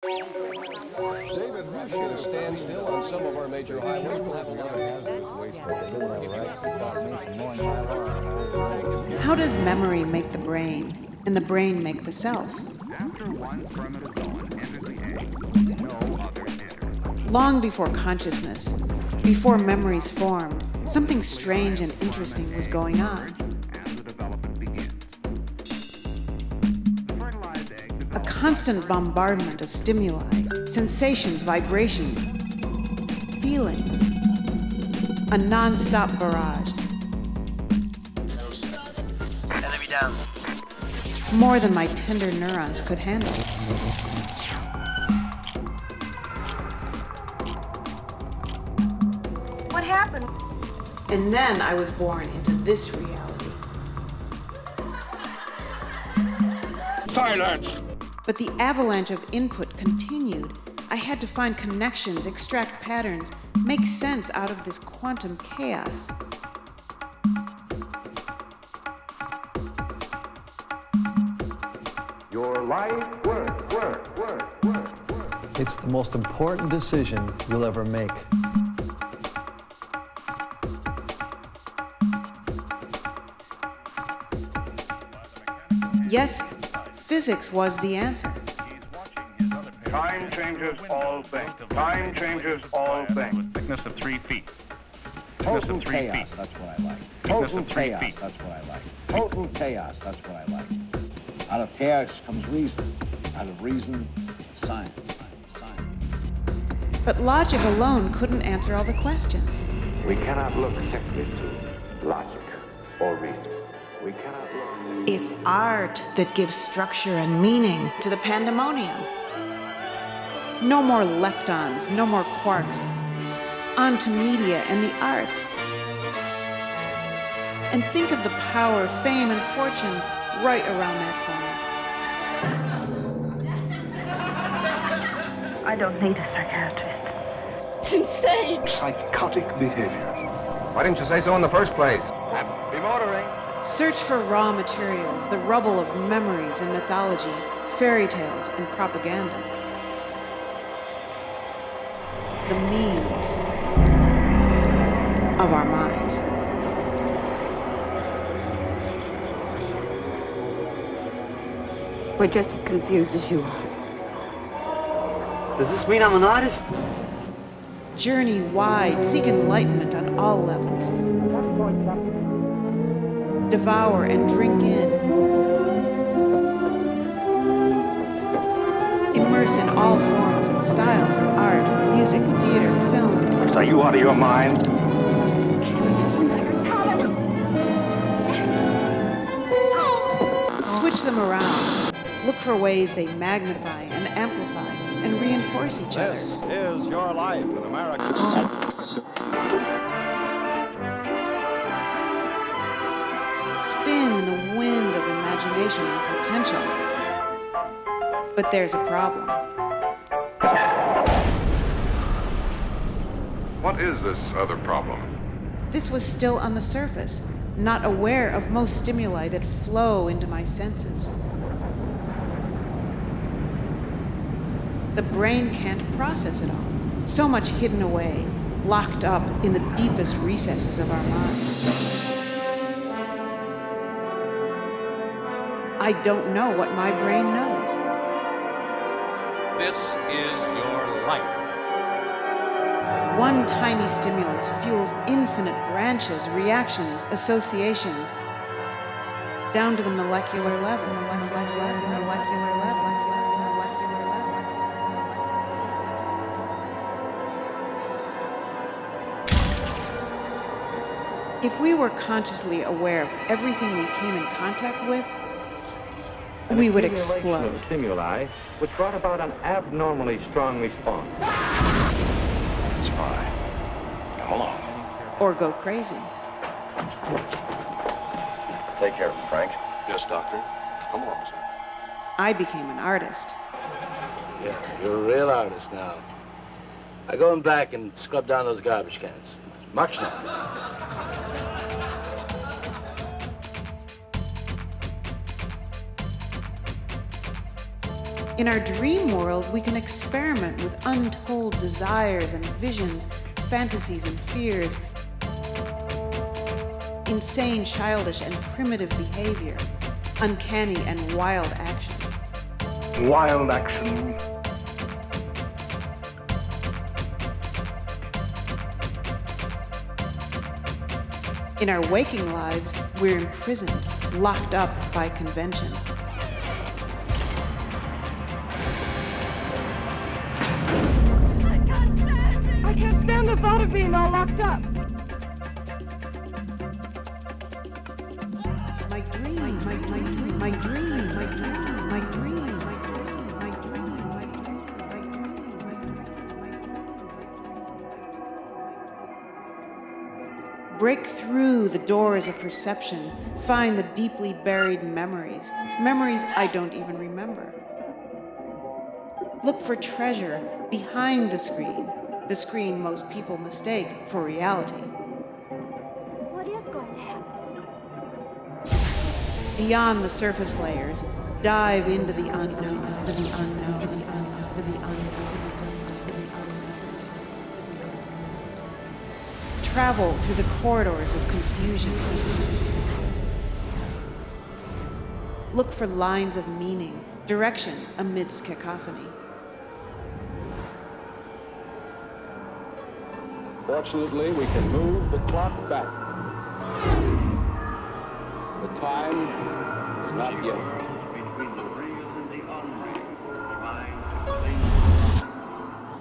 David, we should stand still on some of our major highways. We'll have a lot of hazardous waste. How does memory make the brain, and the brain make the self? After one spermatozoon enters the egg, no others enter. Long before consciousness, before memories formed, something strange and interesting was going on. And the development begins. The fertilized egg A develops constant bombardment of stimuli, sensations, vibrations, feelings. A non-stop barrage. Enemy down. More than my tender neurons could handle. What happened? And then I was born into this reality. Silence! But the avalanche of input continued. I had to find connections, extract patterns, make sense out of this quantum chaos. Your life work. It's the most important decision you'll ever make. Yes, physics was the answer. Time changes all things. Time changes all things. thickness of 3 feet. Total of 3 chaos, feet. that's what I like. Thickness Total of 3 chaos, feet. that's what I like. Total chaos, that's what I like. Out of chaos comes reason. Out of reason, science. But logic alone couldn't answer all the questions. We cannot look simply to logic or reason. We cannot look. It's art that gives structure and meaning to the pandemonium. No more leptons, no more quarks. On to media and the arts. And think of the power, fame, and fortune right around that corner. I don't need a psychiatrist. It's insane. Psychotic behavior. Why didn't you say so in the first place? Be motoring. Search for raw materials, the rubble of memories and mythology, fairy tales and propaganda. The memes of our minds. We're just as confused as you are. Does this mean I'm an artist? Journey wide, seek enlightenment on all levels. Devour and drink in. Immerse in all forms and styles of art, music, theater, film. Are you out of your mind? Switch them around. Look for ways they magnify and amplify and reinforce each other. This is your life in America. Spin in the wind of imagination and potential. But there's a problem. What is this other problem? This was still on the surface, not aware of most stimuli that flow into my senses. The brain can't process it all. So much hidden away, locked up in the deepest recesses of our minds. I don't know what my brain knows. This is your life. One tiny stimulus fuels infinite branches, reactions, associations, down to the molecular level. If we were consciously aware of everything we came in contact with, we would explode. Of stimuli, which brought about an abnormally strong response. That's fine. Come along. Or go crazy. Take care of him, Frank. Yes, Doctor. Come along, sir. I became an artist. Yeah, you're a real artist now. I go in back and scrub down those garbage cans. Much now. In our dream world, we can experiment with untold desires and visions, fantasies and fears, insane, childish, and primitive behavior, uncanny and wild action. Wild action. In our waking lives, we're imprisoned, locked up by convention. I can't stand the thought of being all locked up. My dream, my dream, my dream, my dream, my dream, my dream, my dream. Break through the doors of perception, find the deeply buried memories I don't even remember. Look for treasure behind the screen most people mistake for reality. What is going to happen? Beyond the surface layers, dive into the unknown, to the unknown, to the unknown, to the unknown. Travel through the corridors of confusion. Look for lines of meaning, direction amidst cacophony. Fortunately, we can move the clock back. The time is not yet.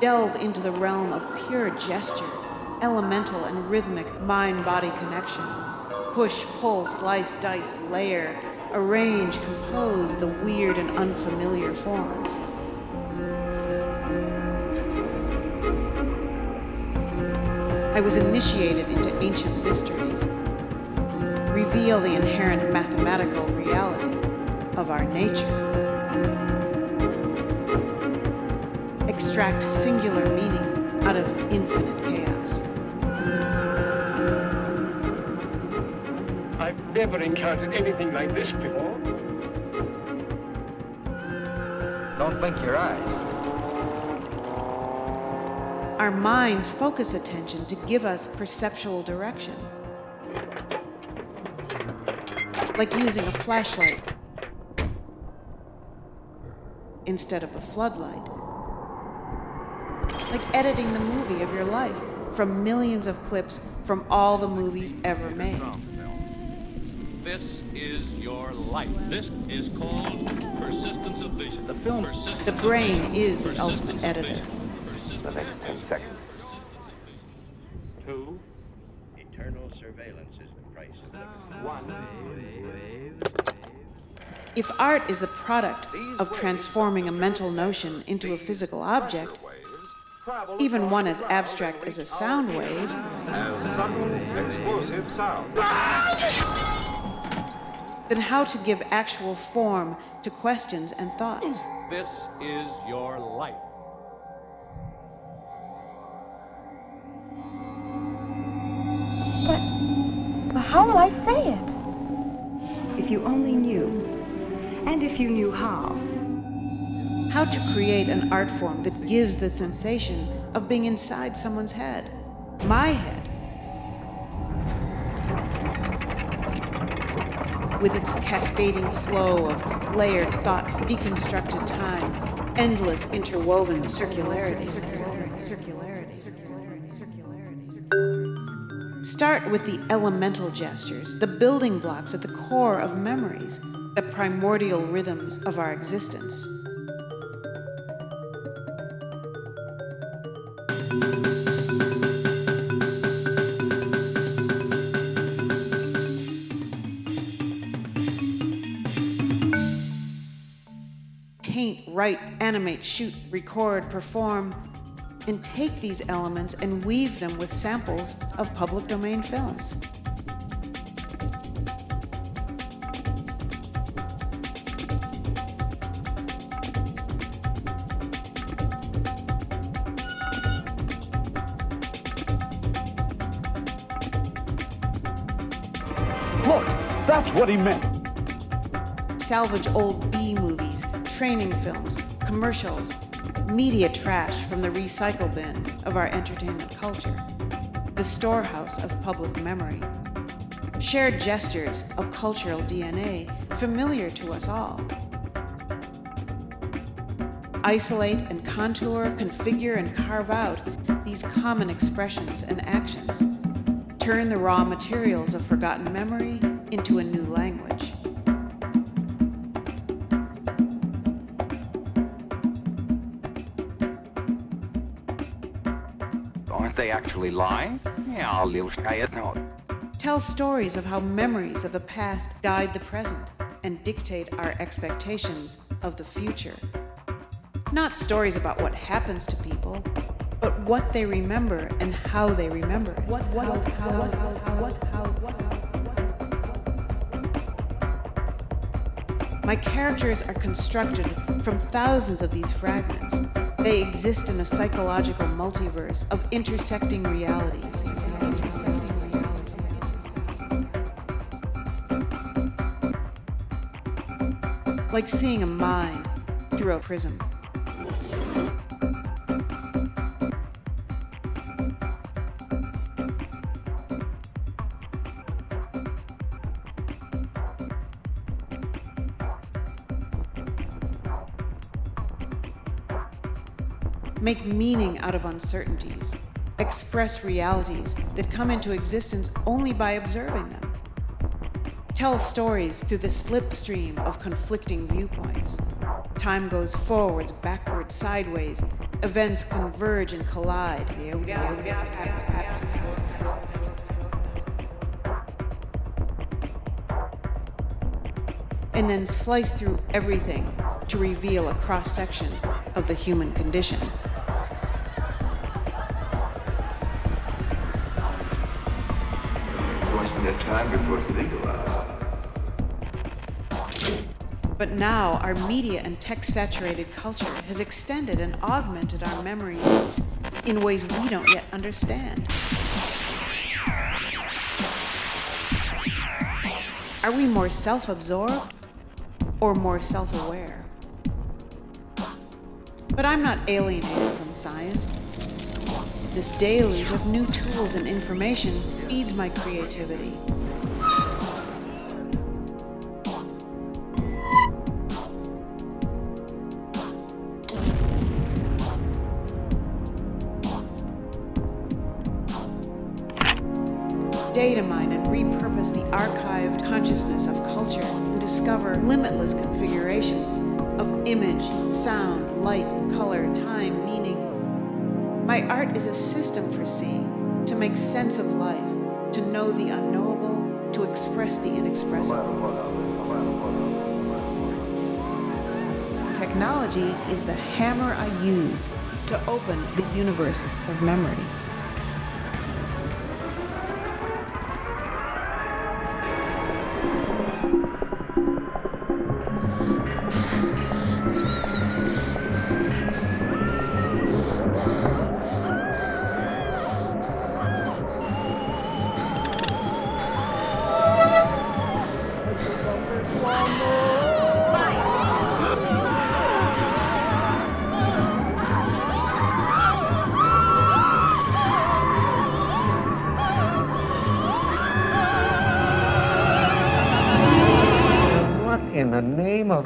Delve into the realm of pure gesture, elemental and rhythmic mind-body connection. Push, pull, slice, dice, layer, arrange, compose the weird and unfamiliar forms. I was initiated into ancient mysteries. Reveal the inherent mathematical reality of our nature. Extract singular meaning out of infinite chaos. I've never encountered anything like this before. Don't blink your eyes. Our minds focus attention to give us perceptual direction. Like using a flashlight instead of a floodlight. Like editing the movie of your life from millions of clips from all the movies ever made. This is your life. This is called persistence of vision. The film. The brain is the ultimate editor. The next 10 seconds. 2. Eternal surveillance is the price of liberty. 1. If art is the product of transforming a mental notion into a physical object, even one as abstract as a sound wave, then how to give actual form to questions and thoughts? This is your life. But how will I say it? If you only knew, and if you knew how. How to create an art form that gives the sensation of being inside someone's head, my head, with its cascading flow of layered thought, deconstructed time, endless interwoven circularity. Start with the elemental gestures, the building blocks at the core of memories, the primordial rhythms of our existence. Paint, write, animate, shoot, record, perform, and take these elements and weave them with samples of public domain films. Look, that's what he meant. Salvage old B movies, training films, commercials, media trash from the recycle bin of our entertainment culture, the storehouse of public memory, shared gestures of cultural DNA familiar to us all. Isolate and contour, configure and carve out these common expressions and actions. Turn the raw materials of forgotten memory into a new language. Aren't they actually lying? Yeah, I'll try it now. Tell stories of how memories of the past guide the present and dictate our expectations of the future. Not stories about what happens to people, but what they remember and how they remember it. My characters are constructed from thousands of these fragments. They exist in a psychological multiverse of intersecting realities. Like seeing a mind through a prism. Make meaning out of uncertainties. Express realities that come into existence only by observing them. Tell stories through the slipstream of conflicting viewpoints. Time goes forwards, backwards, sideways. Events converge and collide. And then slice through everything to reveal a cross-section of the human condition. The time before it's legalized. But now our media and tech-saturated culture has extended and augmented our memory needs in ways we don't yet understand. Are we more self-absorbed or more self-aware? But I'm not alienated from science. This deluge of new tools and information feeds my creativity. Data mine and repurpose the archived consciousness of culture and discover limitless configurations of image, sound, light, color, time, meaning. My art is a system for seeing, to make sense of life, to know the unknowable, to express the inexpressible. Technology is the hammer I use to open the universe of memory. In the name of